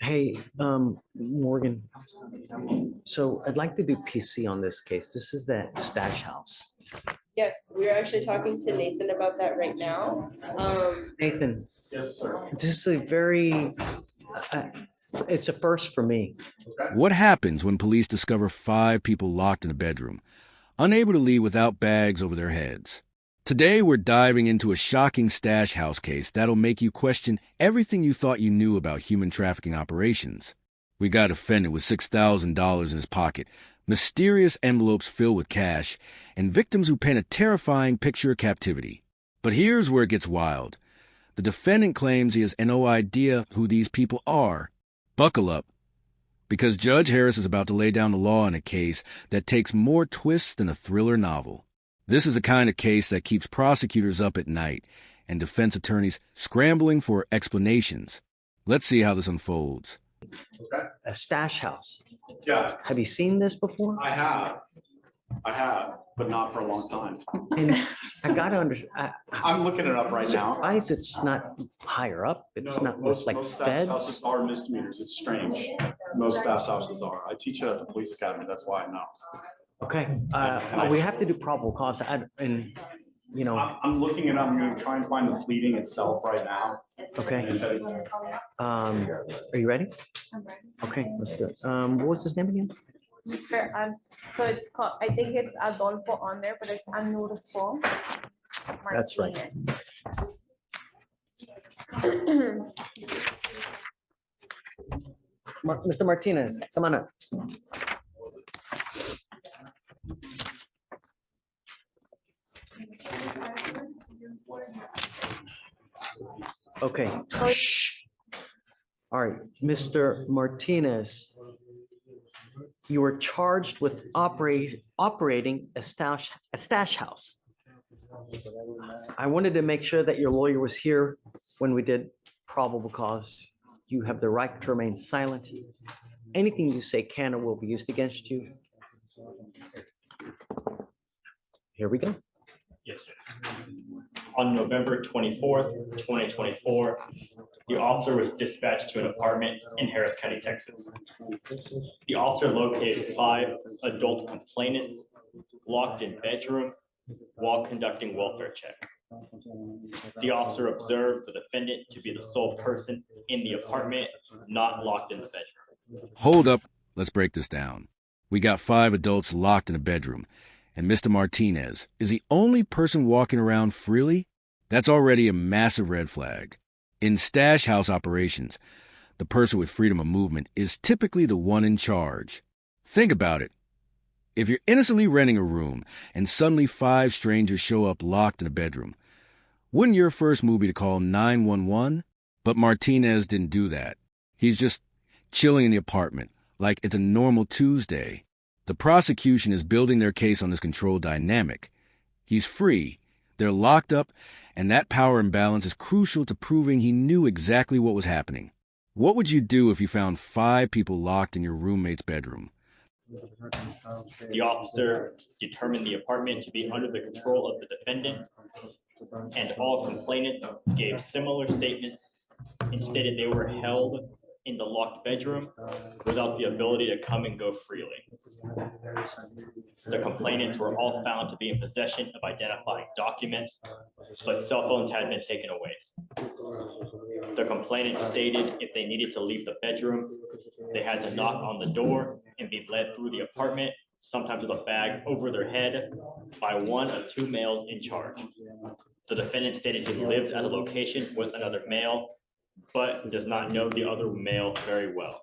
Hey, Morgan. So I'd like to do PC on this case. This is that stash house. Yes, we are actually talking to Nathan about that right now. Nathan, Yes, sir. this is a very, uh, it's a first for me. What happens when police discover 5 people locked in a bedroom, unable to leave without bags over their heads? Today, we're diving into a shocking stash house case that'll make you question everything you thought you knew about human trafficking operations. We got a defendant with $6,000 in his pocket, mysterious envelopes filled with cash, and victims who paint a terrifying picture of captivity. But here's where it gets wild. The defendant claims he has no idea who these people are. Buckle up, because Judge Harris is about to lay down the law in a case that takes more twists than a thriller novel. This is the kind of case that keeps prosecutors up at night and defense attorneys scrambling for explanations. Let's see how this unfolds. Okay. A stash house. Yeah, Have you seen this before? I have. But not for a long time. And I gotta understand, I'm looking it up right now. why is it's not higher up? It's No, not with like most staff feds? houses are misdemeanors. It's strange. Most staff houses are. I teach at the police academy. That's why I know. Okay, we have to do probable cause. And, you know, I'm looking it up. I'm going to try and find the pleading itself right now. okay. Are you ready? I'm ready. Okay, let's do it. What was his name again? Sure, so it's called, I think it's Adolfo on there, but it's Anulfo That's right. Martinez. Mr. Martinez, come on up. Okay. Shh. All right, Mr. Martinez, you were charged with operating a stash house. I wanted to make sure that your lawyer was here when we did probable cause. You have the right to remain silent. Anything you say can or will be used against you. Here we go. Yes, sir. On November 24th, 2024, the officer was dispatched to an apartment in Harris County, Texas. The officer located 5 adult complainants locked in bedroom while conducting welfare check. The officer observed the defendant to be the sole person in the apartment, not locked in the bedroom. Hold up. Let's break this down. We got 5 adults locked in a bedroom, and Mr. Martinez is the only person walking around freely. That's already a massive red flag. In stash house operations, the person with freedom of movement is typically the one in charge. Think about it. If you're innocently renting a room and suddenly 5 strangers show up locked in a bedroom, wouldn't your first move be to call 911? But Martinez didn't do that. He's just chilling in the apartment like it's a normal Tuesday. The prosecution is building their case on this control dynamic. He's free, they're locked up, and that power imbalance is crucial to proving he knew exactly what was happening. What would you do if you found 5 people locked in your roommate's bedroom? The officer determined the apartment to be under the control of the defendant, and all complainants gave similar statements and stated they were held in the locked bedroom without the ability to come and go freely. The complainants were all found to be in possession of identifying documents, but cell phones had been taken away. The complainants stated if they needed to leave the bedroom, they had to knock on the door and be led through the apartment, sometimes with a bag over their head, by one of 2 males in charge. The defendant stated he lives at a location with another male, but does not know the other male very well.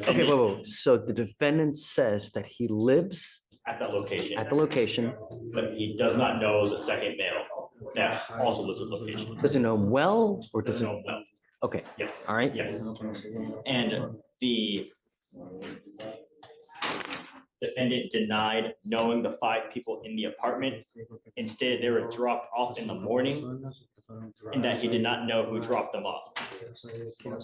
Okay, whoa. So the defendant says that he lives At the location, but he does not know the second male that also lives at the location. doesn't know him well, or Doesn't doesn't? know well. Okay, Yes. all right. Yes. And the defendant denied knowing the 5 people in the apartment. Instead, they were dropped off in the morning, and that he did not know who dropped them off.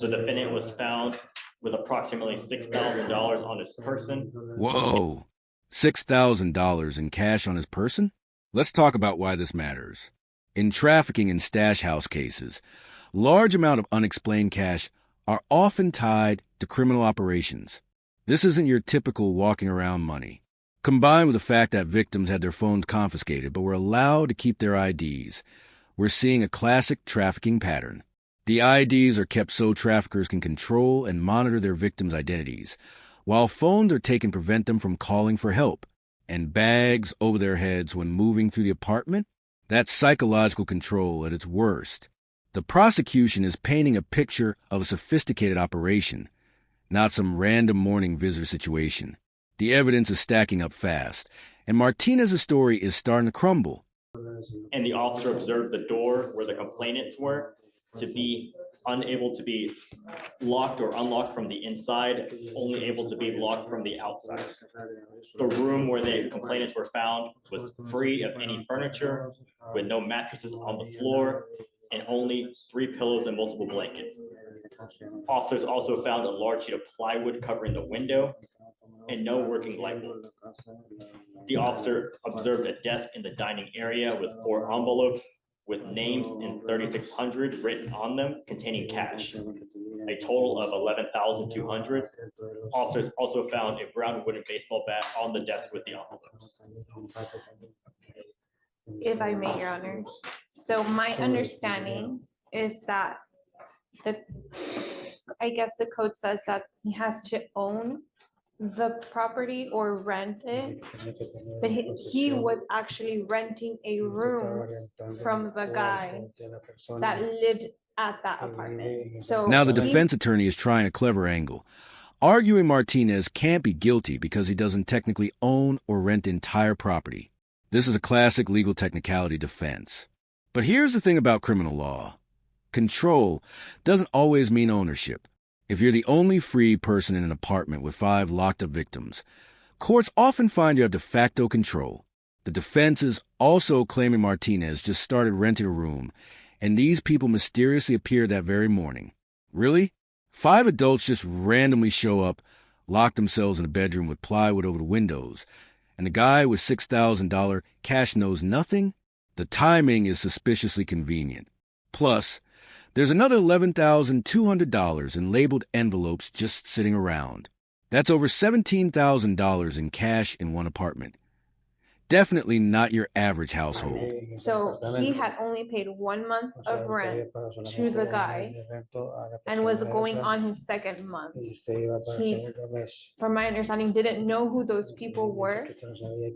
The defendant was found with approximately $6,000 on his person. Whoa! $6,000 in cash on his person? Let's talk about why this matters. In trafficking and stash house cases, large amount of unexplained cash are often tied to criminal operations. This isn't your typical walking around money. Combined with the fact that victims had their phones confiscated but were allowed to keep their IDs, we're seeing a classic trafficking pattern. The IDs are kept so traffickers can control and monitor their victims' identities, while phones are taken to prevent them from calling for help, and bags over their heads when moving through the apartment. That's psychological control at its worst. The prosecution is painting a picture of a sophisticated operation, not some random morning visitor situation. The evidence is stacking up fast, and Martinez's story is starting to crumble. And the officer observed the door where the complainants were to be unable to be locked or unlocked from the inside, only able to be locked from the outside. The room where the complainants were found was free of any furniture, with no mattresses on the floor, and only 3 pillows and multiple blankets. Officers also found a large sheet of plywood covering the window and no working light bulbs. The officer observed a desk in the dining area with 4 envelopes with names in 3,600 written on them containing cash, a total of 11,200. Officers also found a brown wooden baseball bat on the desk with the envelopes. If I may, Your Honor. So my understanding is that I guess the code says that he has to own the property or rent it, but he was actually renting a room from the guy that lived at that apartment. So Now the he- defense attorney is trying a clever angle, arguing Martinez can't be guilty because he doesn't technically own or rent the entire property. This is a classic legal technicality defense. But here's the thing about criminal law. Control doesn't always mean ownership. If you're the only free person in an apartment with 5 locked-up victims, courts often find you have de facto control. The defense is also claiming Martinez just started renting a room, and these people mysteriously appeared that very morning. Really? 5 adults just randomly show up, lock themselves in a bedroom with plywood over the windows, and the guy with $6,000 cash knows nothing? The timing is suspiciously convenient. Plus, there's another $11,200 in labeled envelopes just sitting around. That's over $17,000 in cash in one apartment. Definitely not your average household. So he had only paid 1 month of rent to the guy and was going on his 2nd month. He, from my understanding, didn't know who those people were.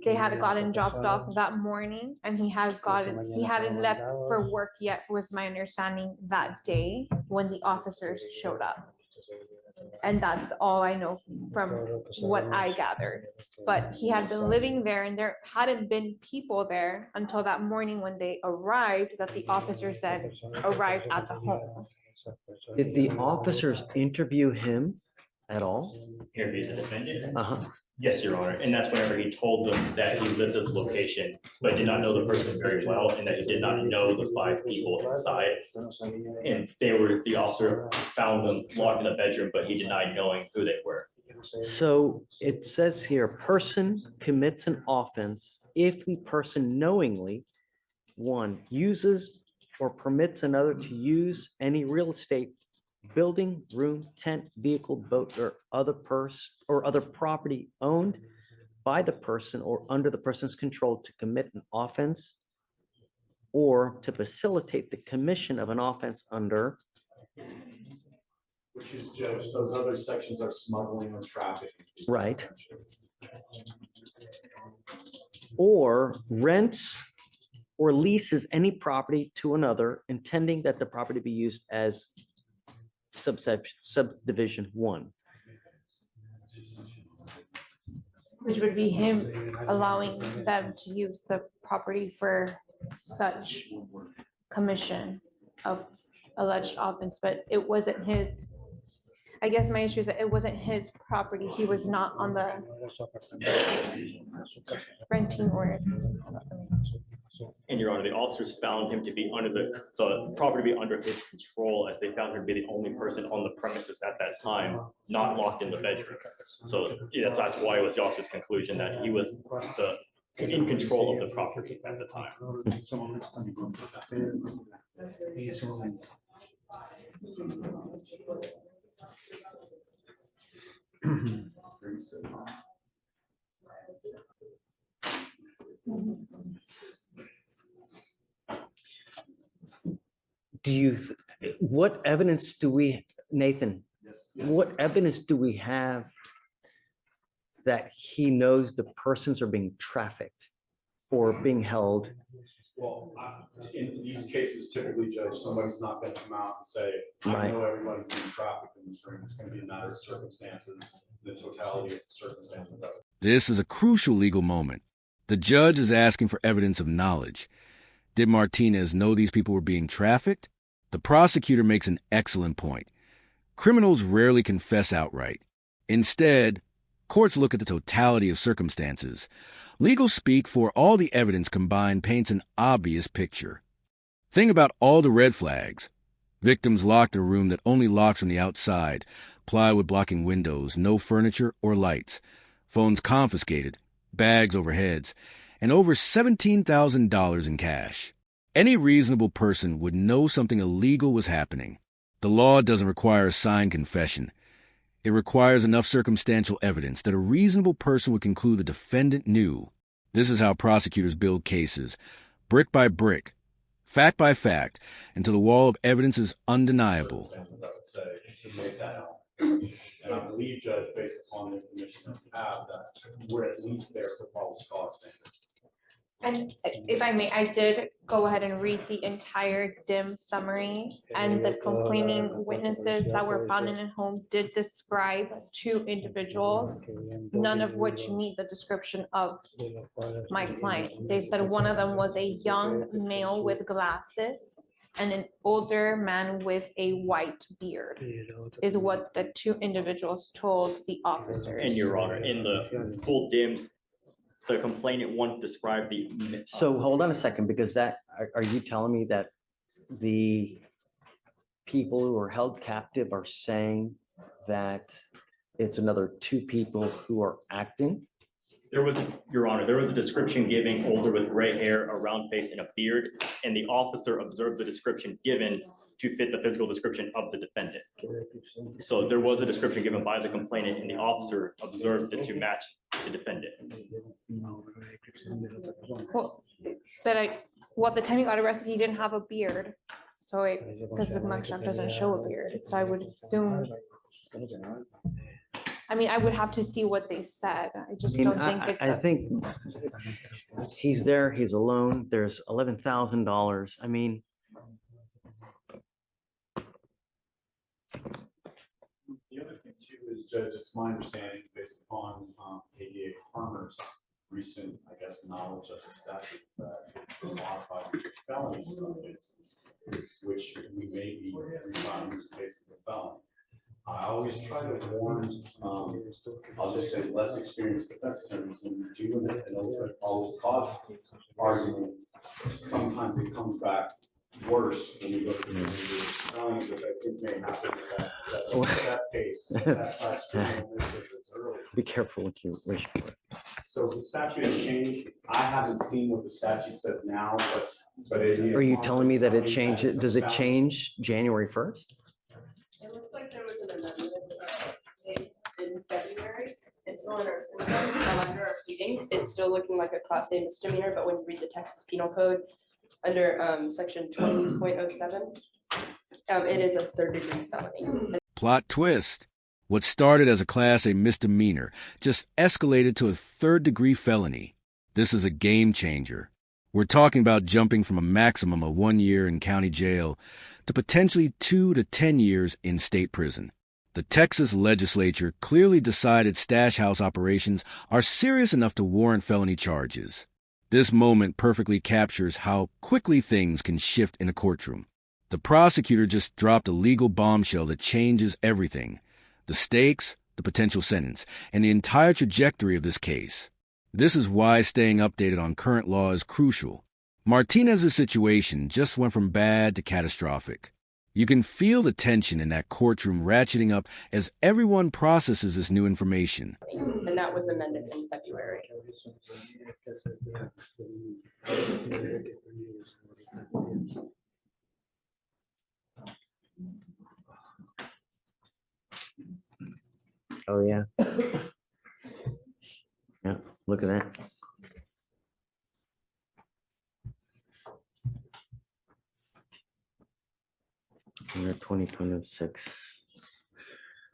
They had gotten dropped off that morning and he hadn't left for work yet, was my understanding that day when the officers showed up. And that's all I know from what I gathered. But he had been living there and there hadn't been people there until that morning when they arrived, that the officers then arrived at the home. Did the officers interview him at all? Interview the defendant? Uh-huh. Yes, Your Honor. And that's whenever he told them that he lived at the location, but did not know the person very well and that he did not know the 5 people inside. And the officer found them locked in a bedroom, but he denied knowing who they were. So it says here, person commits an offense if the person knowingly, 1, uses or permits another to use any real estate, building, room, tent, vehicle, boat, or other property owned by the person or under the person's control to commit an offense or to facilitate the commission of an offense under. Which is, Judge, those other sections are smuggling or trafficking. Right. Or rents or leases any property to another, intending that the property be used as subdivision 1. Which would be him allowing them to use the property for such commission of alleged offense, but it wasn't his. I guess my issue is that it wasn't his property. He was not on the renting or. And Your Honor, the officers found him to be under the property to be under his control, as they found him to be the only person on the premises at that time, not locked in the bedroom. So yeah, that's why it was the officer's conclusion that he was in control of the property at the time. What evidence do we, Nathan, what evidence do we have that he knows the persons are being trafficked or being held? Well, in these cases, typically, Judge, somebody's not gonna come out and say, I Right. know everybody's being trafficked in this room. It's gonna be a matter of circumstances, the totality of the circumstances of it. This is a crucial legal moment. The judge is asking for evidence of knowledge. Did Martinez know these people were being trafficked? The prosecutor makes an excellent point. Criminals rarely confess outright. Instead, courts look at the totality of circumstances. Legal speak for all the evidence combined paints an obvious picture. Think about all the red flags. Victims locked in a room that only locks from the outside, plywood blocking windows, no furniture or lights, phones confiscated, bags over heads, and over $17,000 in cash. Any reasonable person would know something illegal was happening. The law doesn't require a signed confession. It requires enough circumstantial evidence that a reasonable person would conclude the defendant knew. This is how prosecutors build cases, brick by brick, fact by fact, until the wall of evidence is undeniable. Circumstances, I would say, to make that out. And I believe, Judge, based upon the information that we have, that we're at least there for probable cause standards. And if I may, I did go ahead and read the entire DIM summary, and the complaining witnesses that were found in a home did describe two individuals, none of which meet the description of my client. They said one of them was a young male with glasses and an older man with a white beard, is what the two individuals told the officers. And Your Honor, in the full DIMS, the complainant one described the. So hold on a second, because are you telling me that the people who are held captive are saying that it's another two people who are acting? There was, Your Honor, there was a description giving older with gray hair, a round face, and a beard, and the officer observed the description given to fit the physical description of the defendant. So there was a description given by the complainant, and the officer observed it to match the defendant. Well, but the time he got arrested, he didn't have a beard. So because the mugshot doesn't show a beard, so I would assume. I mean, I would have to see what they said. I just don't think it's. I think he's there, he's alone, there's $11,000. I mean. The other thing too is, Judge, it's my understanding based upon ADA Farmer's recent, I guess, knowledge of the statute that modified felonies in some cases, which we may be refining this case as a felony. I always try to warn, I'll just say less experienced defense attorneys when you're doing it, and ultimate probable cause argument, sometimes it comes back worse when you go to the felonies, which I think may happen in that case. That last criminal record that's early. Be careful what you wish for. So the statute has changed. I haven't seen what the statute says now, but it. Are you telling me that it changes? Does it change January 1st? It looks like there was an amendment in February. It's still in our system, under our pleadings. It's still looking like a class A misdemeanor, but when you read the Texas Penal Code under section 20.07, it is a third-degree felony. Plot twist. What started as a Class A misdemeanor just escalated to a third-degree felony. This is a game changer. We're talking about jumping from a maximum of 1 year in county jail to potentially 2 to 10 years in state prison. The Texas legislature clearly decided stash house operations are serious enough to warrant felony charges. This moment perfectly captures how quickly things can shift in a courtroom. The prosecutor just dropped a legal bombshell that changes everything. The stakes, the potential sentence, and the entire trajectory of this case. This is why staying updated on current law is crucial. Martinez's situation just went from bad to catastrophic. You can feel the tension in that courtroom ratcheting up as everyone processes this new information. And that was amended in February. Oh, yeah. Yeah, look at that. Year 2026.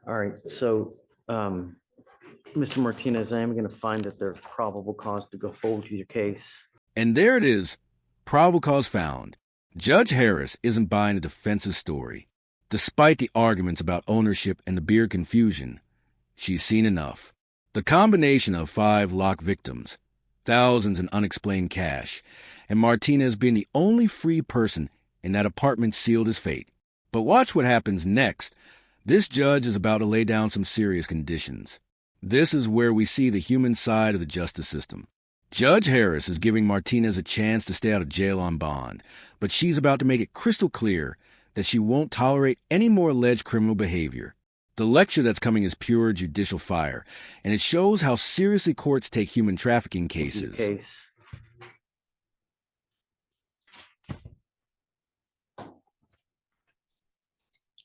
All right, so, Mr. Martinez, I am going to find that there's probable cause to go forward with your case. And there it is. Probable cause found. Judge Harris isn't buying a defense's story. Despite the arguments about ownership and the beard confusion, she's seen enough. The combination of 5 locked victims, thousands in unexplained cash, and Martinez being the only free person in that apartment sealed his fate. But watch what happens next. This judge is about to lay down some serious conditions. This is where we see the human side of the justice system. Judge Harris is giving Martinez a chance to stay out of jail on bond, but she's about to make it crystal clear that she won't tolerate any more alleged criminal behavior. The lecture that's coming is pure judicial fire, and it shows how seriously courts take human trafficking cases.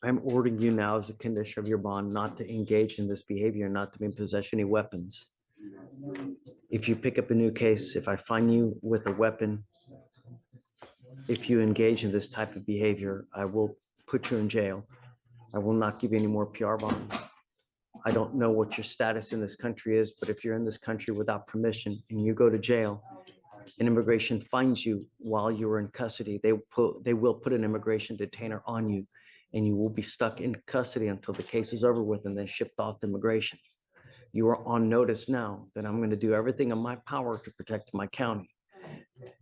I'm ordering you now as a condition of your bond not to engage in this behavior, not to be in possession of any weapons. If you pick up a new case, if I find you with a weapon, if you engage in this type of behavior, I will put you in jail. I will not give you any more PR bonds. I don't know what your status in this country is, but if you're in this country without permission and you go to jail, and immigration finds you while you are in custody, they will put an immigration detainer on you, and you will be stuck in custody until the case is over with and then shipped off to immigration. You are on notice now that I'm going to do everything in my power to protect my county.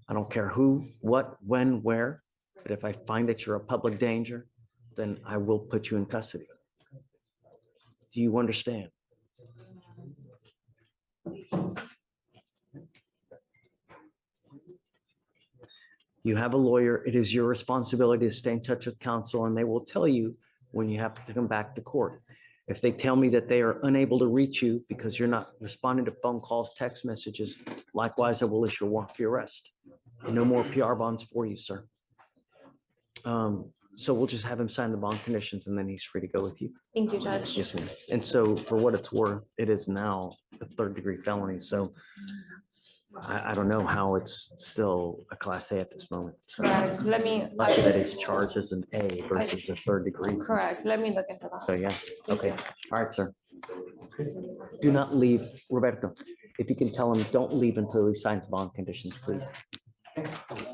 I don't care who, what, when, where, but if I find that you're a public danger, then I will put you in custody. Do you understand? You have a lawyer. It is your responsibility to stay in touch with counsel, and they will tell you when you have to come back to court. If they tell me that they are unable to reach you because you're not responding to phone calls, text messages, likewise, I will issue a warrant for your arrest. No more PR bonds for you, sir. So we'll just have him sign the bond conditions and then he's free to go with you. Thank you, Judge. Yes, ma'am. And so for what it's worth, it is now a 3rd-degree felony. So I don't know how it's still a Class A at this moment. So Correct. Let me, that is charged as an A versus a 3rd degree. correct. Let me look into that. So yeah, okay. All right, sir. Do not leave, Roberto. If you can tell him, don't leave until he signs bond conditions, please.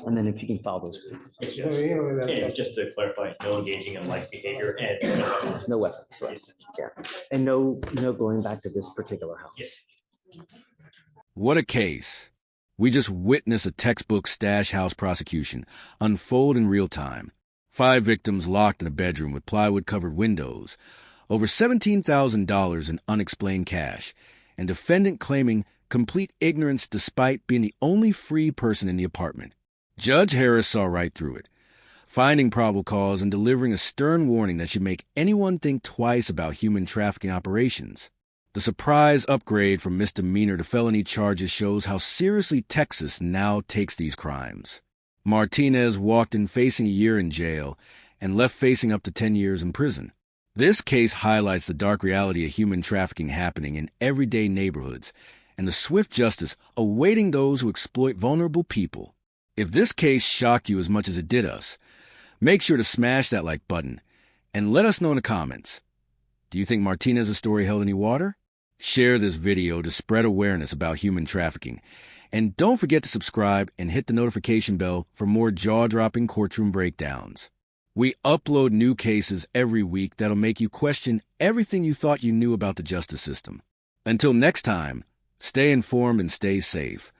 And then if you can follow those, please. And just to clarify, no engaging in like behavior and No weapons, right? Yeah. And no going back to this particular house. Yes. What a case. We just witnessed a textbook stash house prosecution unfold in real time. 5 victims locked in a bedroom with plywood-covered windows, over $17,000 in unexplained cash, and defendant claiming complete ignorance despite being the only free person in the apartment. Judge Harris saw right through it, finding probable cause and delivering a stern warning that should make anyone think twice about human trafficking operations. The surprise upgrade from misdemeanor to felony charges shows how seriously Texas now takes these crimes. Martinez walked in facing a year in jail and left facing up to 10 years in prison. This case highlights the dark reality of human trafficking happening in everyday neighborhoods and the swift justice awaiting those who exploit vulnerable people. If this case shocked you as much as it did us, make sure to smash that like button and let us know in the comments. Do you think Martinez's story held any water? Share this video to spread awareness about human trafficking. And don't forget to subscribe and hit the notification bell for more jaw-dropping courtroom breakdowns. We upload new cases every week that'll make you question everything you thought you knew about the justice system. Until next time, stay informed and stay safe.